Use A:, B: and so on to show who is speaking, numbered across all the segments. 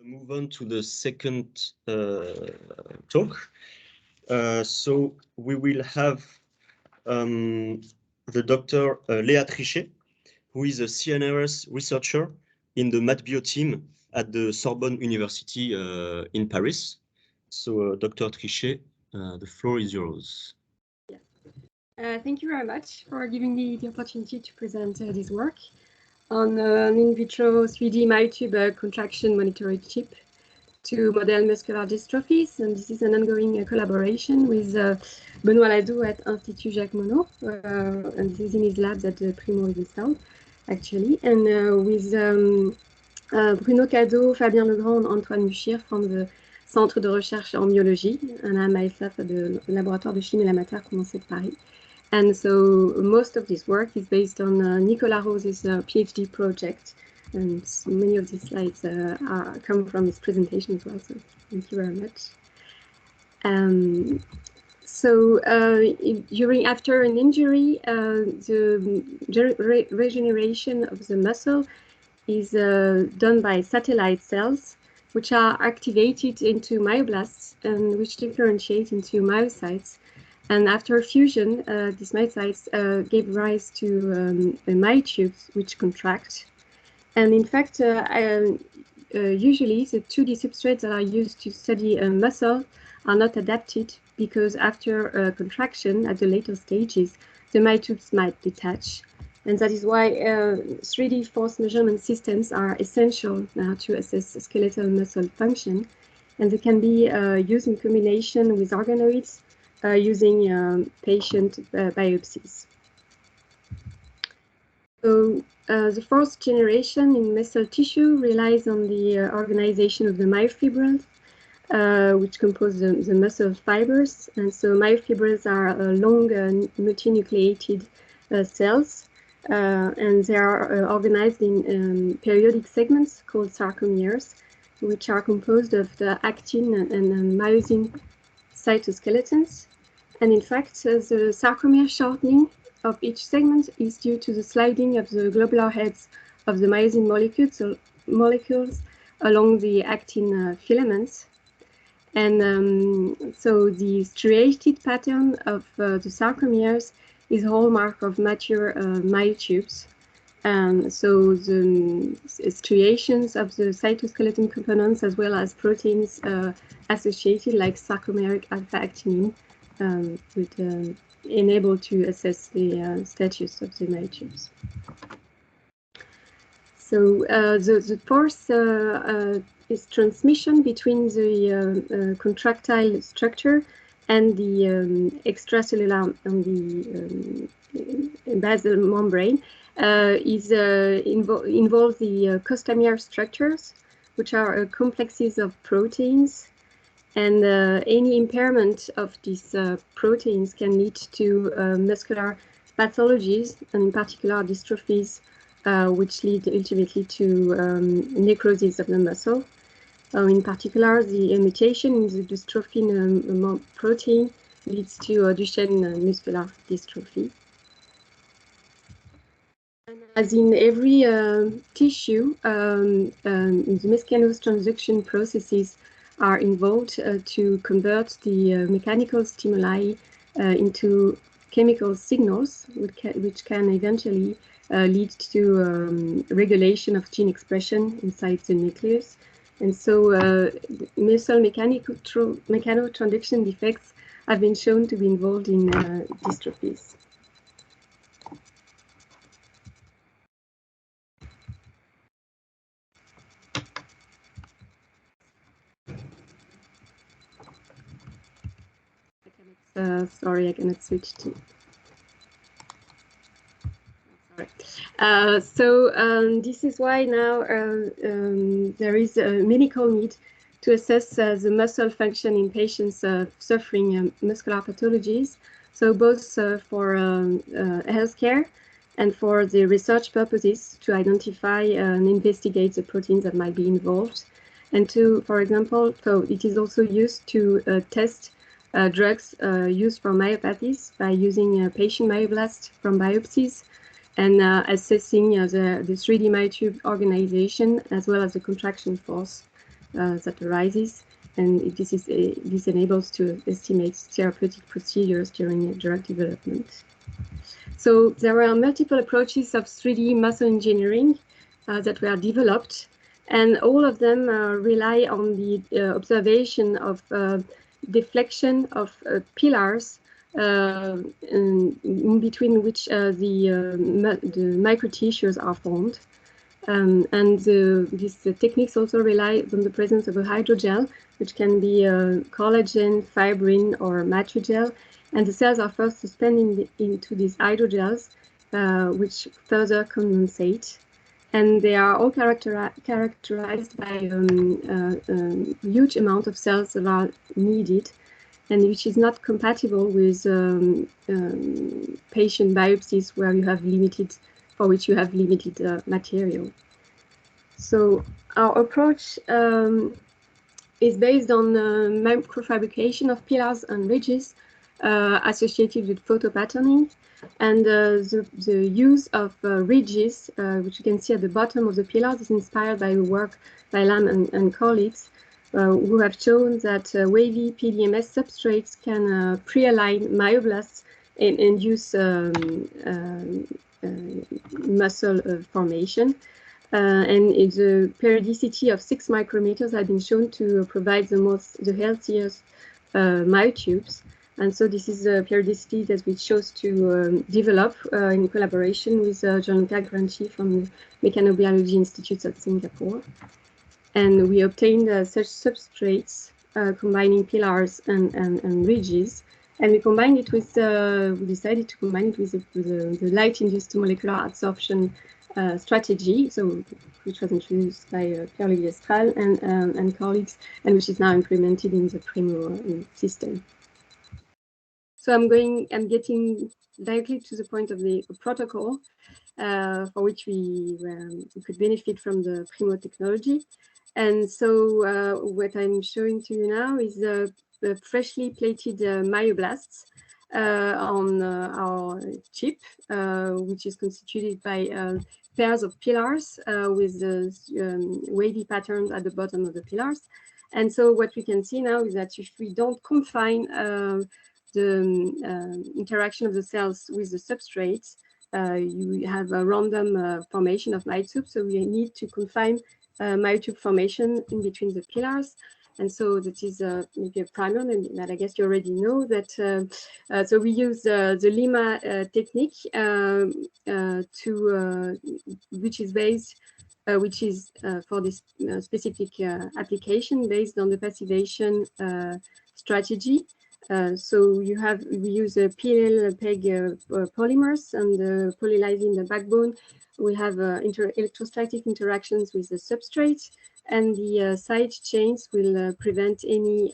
A: Move on to the second talk. So we will have the Dr. Léa Trichet, who is a CNRS researcher in the MatBio team at the Sorbonne University in Paris. So Dr. Trichet, the floor is yours.
B: Yeah. Thank you very much for giving me the opportunity to present this work on an in vitro 3D Myotube contraction monitoring chip to model muscular dystrophies. And this is an ongoing collaboration with Benoît Ladoux at Institut Jacques Monod, and this is in his labs at the Primo Rivesaltes, actually, and with Bruno Cadot, Fabien Legrand, and Antoine Muchir from the Centre de Recherche en Biologie, and I'm myself at the Laboratoire de Chimie La Matière Condensée de Paris. And so most of this work is based on Nicolas Rose's PhD project, and so many of these slides come from his presentation as well, so thank you very much. After an injury, the regeneration of the muscle is done by satellite cells, which are activated into myoblasts and which differentiate into myocytes. And after fusion, these myocytes gave rise to myotubes, which contract. And in fact, usually the 2D substrates that are used to study muscle are not adapted because after contraction at the later stages, the myotubes might detach. And that is why 3D force measurement systems are essential now to assess skeletal muscle function. And they can be used in combination with organoids using patient biopsies. So the fourth generation in muscle tissue relies on the organization of the myofibrils, which compose the muscle fibers. And so myofibrils are long multinucleated cells, and they are organized in periodic segments called sarcomeres, which are composed of the actin and myosin cytoskeletons. And in fact, the sarcomere shortening of each segment is due to the sliding of the globular heads of the myosin molecules along the actin filaments. And so the striated pattern of the sarcomeres is a hallmark of mature myotubes. So the striations of the cytoskeleton components as well as proteins associated like sarcomeric alpha-actinin would enable to assess the status of the myotubes. So the fourth is transmission between the contractile structure and the extracellular and the basal membrane involves the costamere structures, which are complexes of proteins. And any impairment of these proteins can lead to muscular pathologies, and in particular dystrophies, which lead ultimately to necrosis of the muscle. In particular, the mutation in the dystrophin protein leads to Duchenne muscular dystrophy. And as in every tissue, the mescanose transduction processes are involved to convert the mechanical stimuli into chemical signals, which can eventually lead to regulation of gene expression inside the nucleus. And so muscle mechanotransduction defects have been shown to be involved in dystrophies. Sorry, I cannot switch to. Sorry. This is why now there is a medical need to assess the muscle function in patients suffering muscular pathologies. So both for healthcare and for the research purposes to identify and investigate the proteins that might be involved. And to, for example, so it is also used to test drugs used for myopathies by using patient myoblasts from biopsies and assessing the 3D myotube organization as well as the contraction force that arises, and this enables to estimate therapeutic procedures during drug development. So there are multiple approaches of 3D muscle engineering that were developed, and all of them rely on the observation of deflection of pillars in between which the microtissues are formed. These techniques also rely on the presence of a hydrogel, which can be collagen, fibrin, or matrigel, and the cells are first suspended into these hydrogels, which further condensate. And they are all characterized by huge amount of cells that are needed, and which is not compatible with patient biopsies where you have limited material. So our approach is based on microfabrication of pillars and ridges associated with photo patterning, and the use of ridges, which you can see at the bottom of the pillars, is inspired by work by Lam and colleagues, who have shown that wavy PDMS substrates can pre-align myoblasts and induce muscle formation. And the periodicity of 6 micrometers has been shown to provide the healthiest myotubes. And so this is a periodicity that we chose to develop in collaboration with Gianluca Granchi from the Mechanobiology Institute of Singapore. And we obtained such substrates combining pillars and ridges. And we combined it with, we decided to combine it with the light-induced molecular adsorption strategy, which was introduced by Pierre-Olivier Stral and colleagues, and which is now implemented in the Primo system. So I'm getting directly to the point of the protocol for which we could benefit from the Primo technology. And so what I'm showing to you now is the freshly plated myoblasts on our chip, which is constituted by pairs of pillars with wavy patterns at the bottom of the pillars. And so what we can see now is that if we don't confine the interaction of the cells with the substrates, you have a random formation of myotube. So we need to confine myotube formation in between the pillars. And so that is maybe a primer, and that I guess you already know that. So we use the Lima technique, which is based, for this specific application based on the passivation strategy. So we use PLL-PEG polymers and polylysine the backbone. We have electrostatic interactions with the substrate, and the side chains will prevent any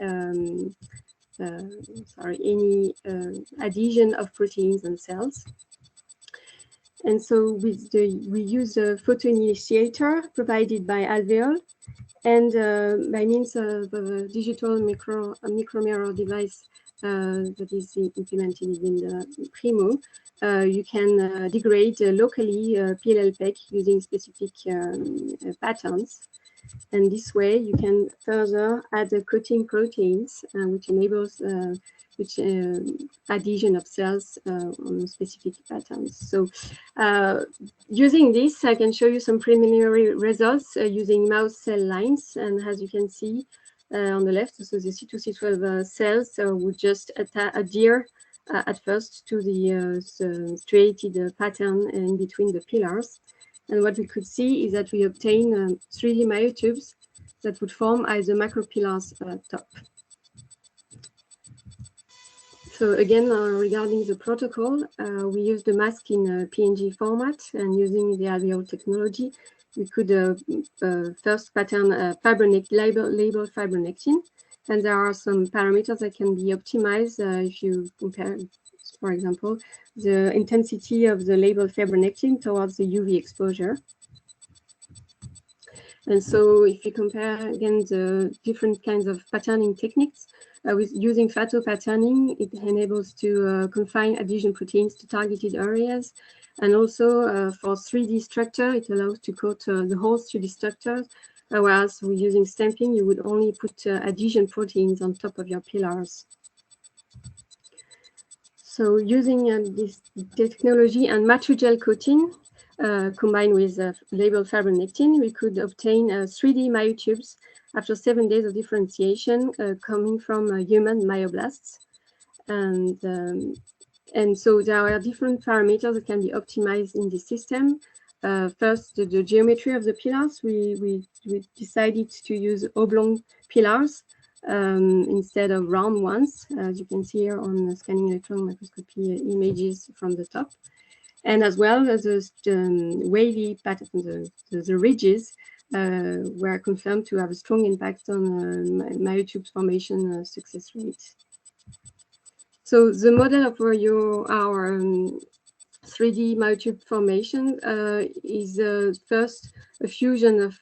B: adhesion of proteins and cells. And so we use a photoinitiator provided by Alvéole, and by means of a digital micromirror device that is implemented in the Primo, you can degrade locally PLL-PEG using specific patterns. And this way you can further add the coating proteins, which enables adhesion of cells on specific patterns. So using this, I can show you some preliminary results using mouse cell lines. And as you can see on the left, so the C2C12 cells would just adhere at first to the striated pattern in between the pillars. And what we could see is that we obtain 3D myotubes that would form as the macropillars top. So again, regarding the protocol, we used the mask in PNG format, and using the Alvéole technology, we could first pattern label fibronectin. And there are some parameters that can be optimized if you compare, for example, the intensity of the labeled fibronectin towards the UV exposure. And so if you compare, again, the different kinds of patterning techniques, with using phato patterning, it enables to confine adhesion proteins to targeted areas. And also for 3D structure, it allows to coat the whole 3D structure whereas using stamping, you would only put adhesion proteins on top of your pillars. So using this technology and matrigel coating combined with labeled fibronectin, we could obtain 3D myotubes after 7 days of differentiation coming from human myoblasts. And so there are different parameters that can be optimized in this system. First, the geometry of the pillars. We decided to use oblong pillars instead of round ones, as you can see here on the scanning electron microscopy images from the top. And as well as the wavy pattern, the ridges were confirmed to have a strong impact on myotube formation success rate. So the model of our 3D myotube formation is first a fusion of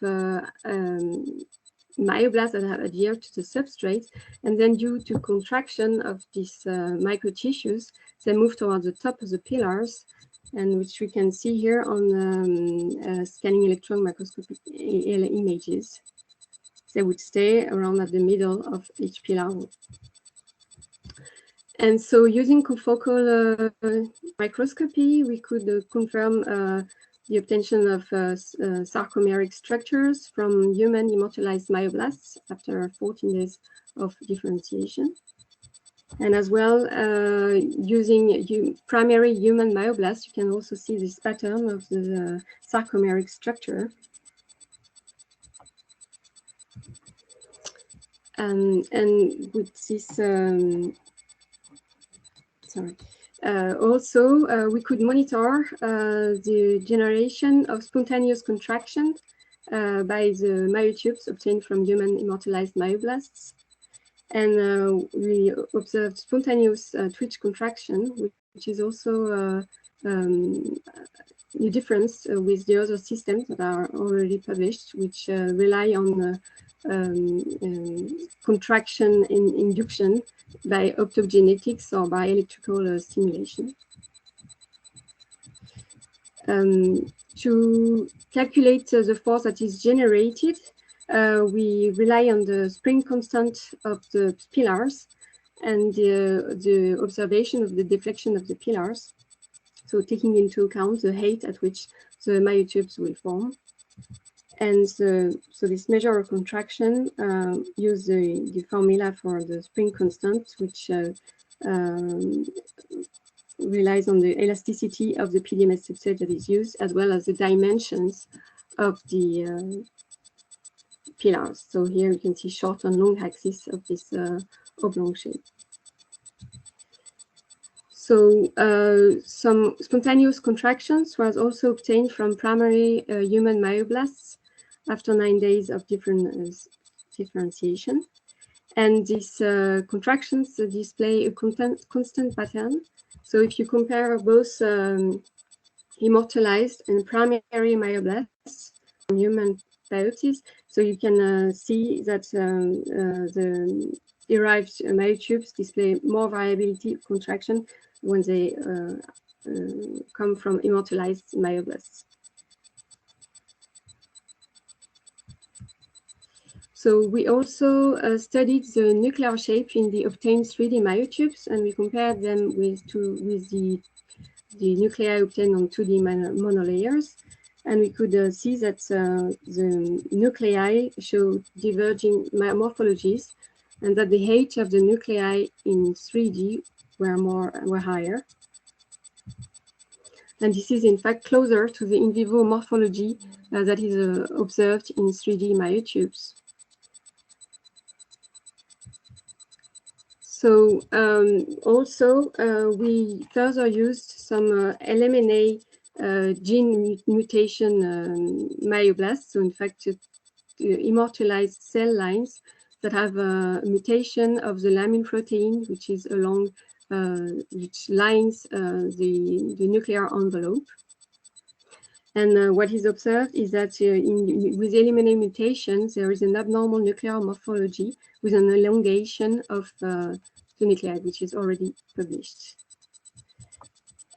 B: myoblasts that have adhered to the substrate, and then due to contraction of these microtissues, they move towards the top of the pillars, and which we can see here on scanning electron microscopic images. They would stay around at the middle of each pillar. And so using confocal microscopy, we could confirm the obtention of sarcomeric structures from human immortalized myoblasts after 14 days of differentiation. And as well, using primary human myoblasts, you can also see this pattern of the sarcomeric structure. And with this, also, we could monitor the generation of spontaneous contraction by the myotubes obtained from human immortalized myoblasts. And we observed spontaneous twitch contraction, which is also a difference with the other systems that are already published, which rely on contraction in induction by optogenetics or by electrical stimulation. To calculate the force that is generated, we rely on the spring constant of the pillars and the observation of the deflection of the pillars. So taking into account the height at which the myotubes will form. And so this measure of contraction use the formula for the spring constant, which relies on the elasticity of the PDMS substrate that is used, as well as the dimensions of the pillars. So here you can see short and long axis of this oblong shape. So some spontaneous contractions was also obtained from primary human myoblasts after 9 days of differentiation. And these contractions display a constant pattern. So if you compare both immortalized and primary myoblasts from human biopsies, so you can see that the derived myotubes display more variability of contraction when they come from immortalized myoblasts. So we also studied the nuclear shape in the obtained 3D myotubes, and we compared them with the nuclei obtained on 2D monolayers. And we could see that the nuclei show diverging morphologies, and that the height of the nuclei in 3D were higher. And this is in fact closer to the in vivo morphology that is observed in 3D myotubes. So also we further used some LMNA gene mutation myoblasts. So in fact, immortalized cell lines that have a mutation of the lamine protein, which is along, which lines the nuclear envelope. And what is observed is that with LMNA mutations, there is an abnormal nuclear morphology with an elongation of the nuclei, which is already published.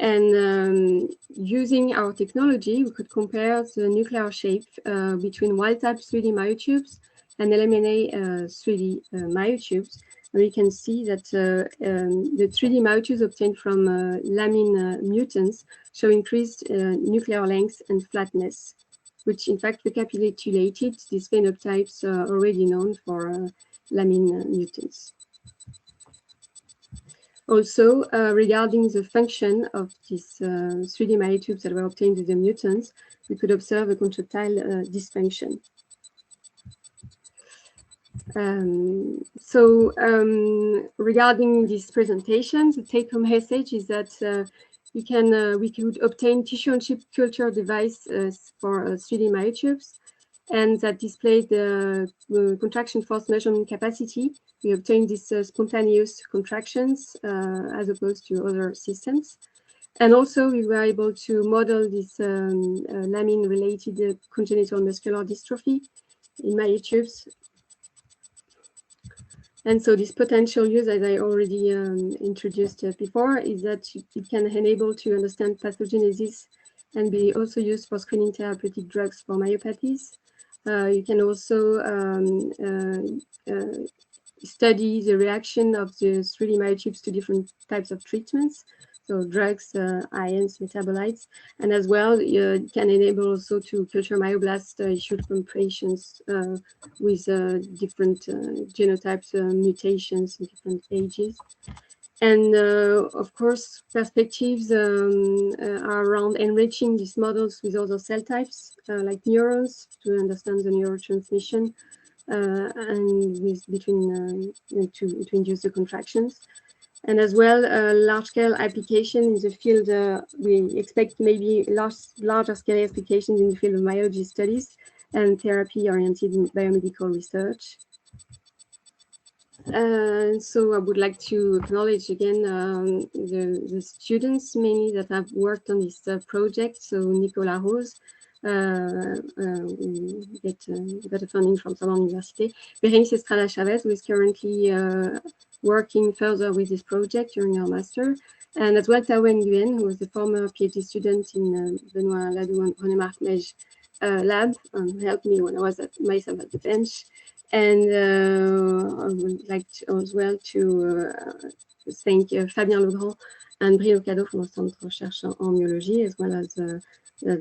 B: And using our technology, we could compare the nuclear shape between wild-type 3D myotubes and LMNA 3D myotubes. And we can see that the 3D myotubes obtained from lamine mutants show increased nuclear length and flatness, which in fact recapitulated these phenotypes already known for lamine mutants. Also, regarding the function of these 3D myotubes that were obtained with the mutants, we could observe a contractile dysfunction. Regarding this presentation, the take-home message is that we could obtain tissue-on-chip culture device for 3D myotubes, and that displayed the contraction force measurement capacity. We obtained these spontaneous contractions as opposed to other systems. And also we were able to model this lamine-related congenital muscular dystrophy in myotubes. And so this potential use, as I already introduced before, is that it can enable to understand pathogenesis and be also used for screening therapeutic drugs for myopathies. You can also study the reaction of the 3D myotubes to different types of treatments, so drugs, ions, metabolites, and as well it can enable also to culture myoblasts issued from patients with different genotypes, mutations in different ages. And of course, perspectives are around enriching these models with other cell types like neurons to understand the neurotransmission and to induce the contractions. And as well, large-scale application in the field, we expect maybe larger scale applications in the field of myology studies and therapy-oriented biomedical research. So I would like to acknowledge again the students mainly that have worked on this project. So Nicolas Rose, we got a funding from Sorbonne University. Berenice Estrada Chavez, who is currently working further with this project during her master. And as well Tao Nguyen, who was the former PhD student in Benoît Ladoux and René-Marc Mej lab, helped me when I was myself at the bench. And I would like to, as well to thank Fabien Legrand and Brio Cadeau from the Centre de Recherche en Myologie, as well as the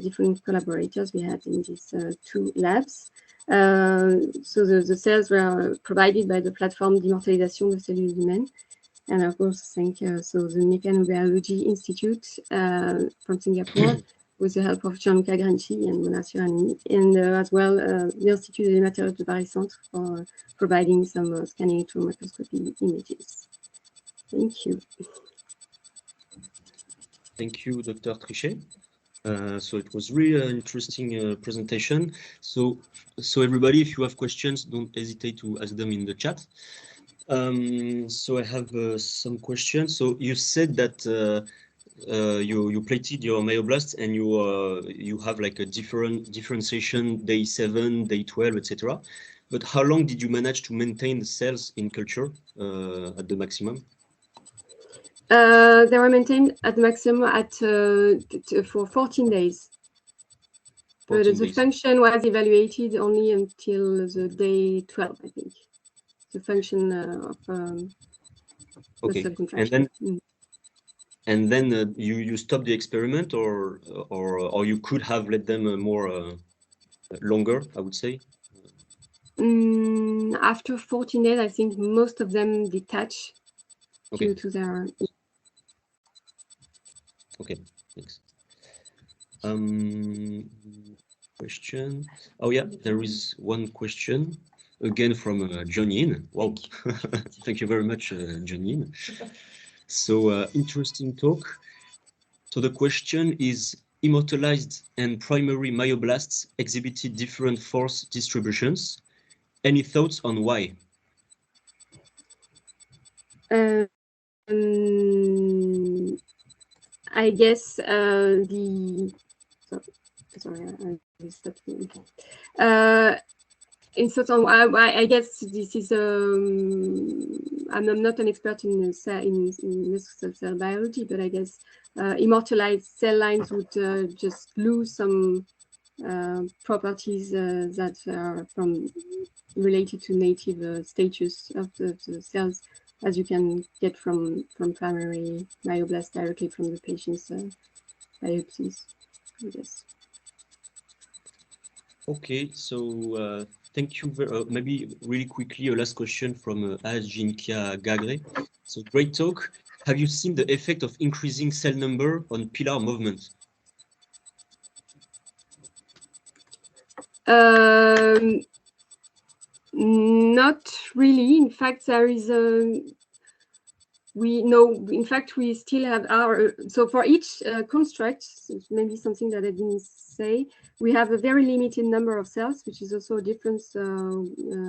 B: different collaborators we had in these two labs. So the cells were provided by the platform d'Immortalisation de Cellules Humaines. And of course, thank so the Mechanobiology Institute from Singapore, with the help of Gianluca Granci and Mona Surani, and as well the Institut des Matériaux de Paris Centre for providing some scanning through microscopy images. Thank you.
A: Thank you, Dr. Trichet. So it was really an interesting presentation. So everybody, if you have questions, don't hesitate to ask them in the chat. So I have some questions. So you said that you plated your myoblasts and you have like a differentiation day 7, day 12, etc. But how long did you manage to maintain the cells in culture at the maximum?
B: They were maintained at maximum at for 14 days. 14 but the days. Function was evaluated only until the day 12, I think. The function of muscle contraction.
A: And then you stopped the experiment, or you could have let them more longer, I would say.
B: After 14 days, I think most of them detach due to their.
A: Okay, thanks. Question. Oh yeah, there is one question again from Janine. Wow, thank you very much, Janine. So interesting talk. So the question is: immortalized and primary myoblasts exhibited different force distributions. Any thoughts on why?
B: I guess in certain, I guess this is I'm not an expert in cell biology, but I guess immortalized cell lines would just lose some properties that are related to native status of the cells, as you can get from primary myoblasts directly from the patient's biopsies, I guess.
A: Okay, so thank you. Maybe really quickly, a last question from Ajinkia Gagre. So great talk. Have you seen the effect of increasing cell number on pillar movement?
B: Not really. In fact, there is in fact, we still have our, so for each construct, maybe something that I didn't say, we have a very limited number of cells, which is also a difference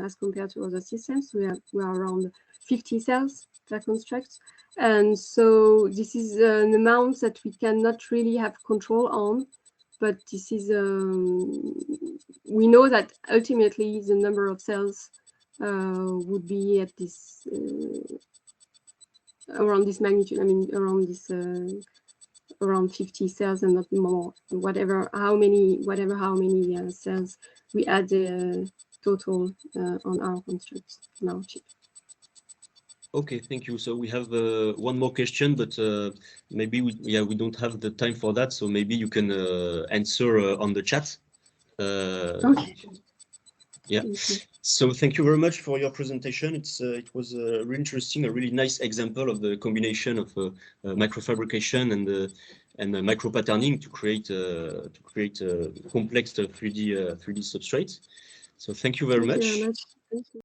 B: as compared to other systems. We are around 50 cells per construct. And so this is an amount that we cannot really have control on, but this is, we know that ultimately the number of cells would be at this, around this magnitude. I mean, around this, around 50 cells and not more. How many cells we add total on our constructs, on our chip.
A: Okay, thank you. So we have one more question, but maybe we don't have the time for that. So maybe you can answer on the chat.
B: Okay.
A: Yeah. So thank you very much for your presentation. It was really interesting, a really nice example of the combination of microfabrication and micro patterning to create complex 3D substrates. So thank you very much.
B: Thank you.